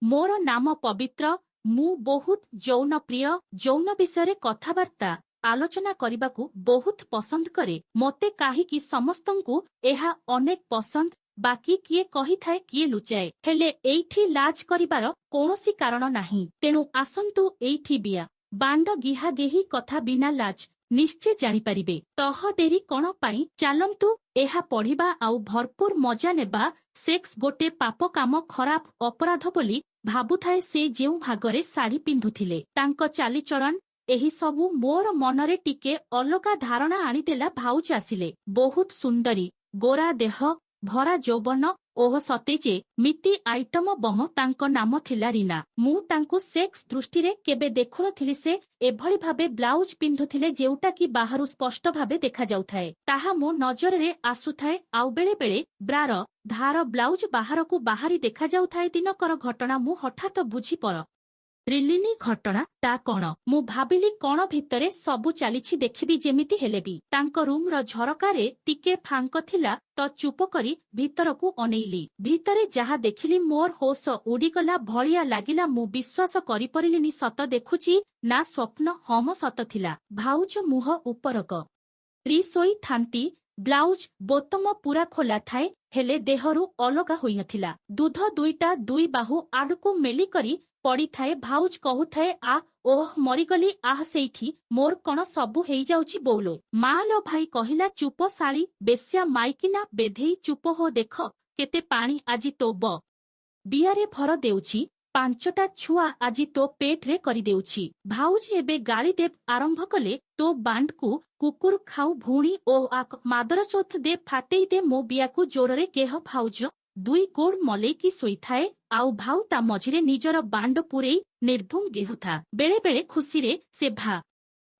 मोर नाम पवित्र मु बहुत यौन प्रिय यौन विषय कथबार्ता आलोचना करबाकू बहुत पसंद करे मोते काहीकि समस्तंकु एहा अनेक पसंद बाकी किए कही थाए किए लुचाए हेले एइठी लाज करिबार कौनसी कारण नाही तेणु आसंतु एइठी बिया बांड गिहा गेही कथा बिना लाज निश्चय जानी परिबे तह डेरी कण पाई चालंतु एहा पढ़िबा आउ भरपूर मजा नेबा सेक्स गोटे पाप काम खराब अपराध बोली भाबुथाए से जेउ भागरे साड़ी पिंधुथिले तांको चालीचरण एही सबु मोर मनरे टिके अलगा धारणा आनिदेला भाउज आसिले बहुत सुंदरी गोरा देह भरा यौवन ओह सतेजे मिति आइटम बम तांको नाम थिला रीना मु तांको सेक्स दृष्टि रे केबे देखुनथिली से एभଳି भाबे ब्लाउज पिंधुथिले जेउटा कि बाहरु स्पष्ट भाबे देखा जाउथाए ताहा मो नजर रे आसुथाए आउ बेले बेले ब्रार धार ब्लाउज बाहरकू बाहरी देखा जाउथाए दिनकर घटना मु हठात बुझी पर रिलिनी घटना ता कण मु भाबिली कण भितरे सबु चालिछि देखिबी जेमिति हेले भी तांको रूम रो झरकारे टिके फांक थिला तो चुप करी भितरकू अनेइली भितरे जहा देखिली मोर होश उड़ीगला भलिया लागिला मु विश्वास करि परिलिनी सत देखुची ना स्वप्न हम सत थिला भाउज मुह उपरक रिसोई थांती ब्लाउज बोतम पूरा खोला थाए हेले देहरु अलगा होई नथिला दूध दुईटा दुई बाहु आडकू मेली करी पड़ी थाए भाउज कहूथाए आ ओह मरीगली आह सेठी मोर कण सबु हेई जाउची बोलो मालो भाई कहिला चुप साली बेस्या माइकिना बेधेई चुप हो देख केते पानी आजी तो बियारे भर देउची पांचटा छुआ आजी तो पेट रे करी देउची भाउज एबे गाली देव आरंभ कले तो बांड को कुकुर खाऊ भूणी ओ आक मादर चौथ दे फाटेई दे मो बियाकू जोररे केह भाउज दुई गोड़ मलेकी सोईथाए आउ भाउ ता मझिरे निजर बांड पुरेई निर्धुम गेहुथा बेले बेले खुशी रे से भा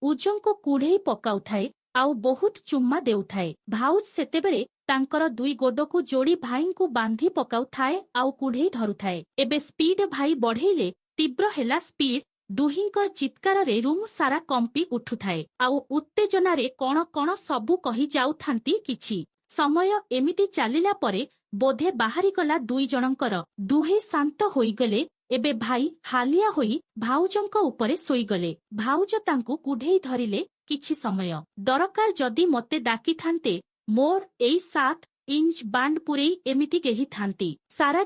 उजंको कुढ़ेई पकाउथाए आउ बहुत चुम्मा देउथाए भाउज सेतेबेले तांकर दुई गोडको जोड़ी भाईंकु बांधी पकाउथाए आउ कुढ़ेई धरुथाए एबे स्पीड भाई बढ़ेइले तीव्र हेला स्पीड दुहिंकर चित्कार रे रूम सारा कंपी उठुथाए आउ उत्तेजना रे कण कण सबु कही जाउथांती किछि समय एमिति चालिला परे बोधे बाहरी गला दुई जनंकर दुहे शांत होईगले एबे भाई हालिया होई भाउजंक उपरे सोईगले भाउज तांकु कुढ़ेई धरिले किछि समय दरकार जदि मते डाकी थांते मोर एई 7 इंच बांड पुरेई एमिति केही थांती सारा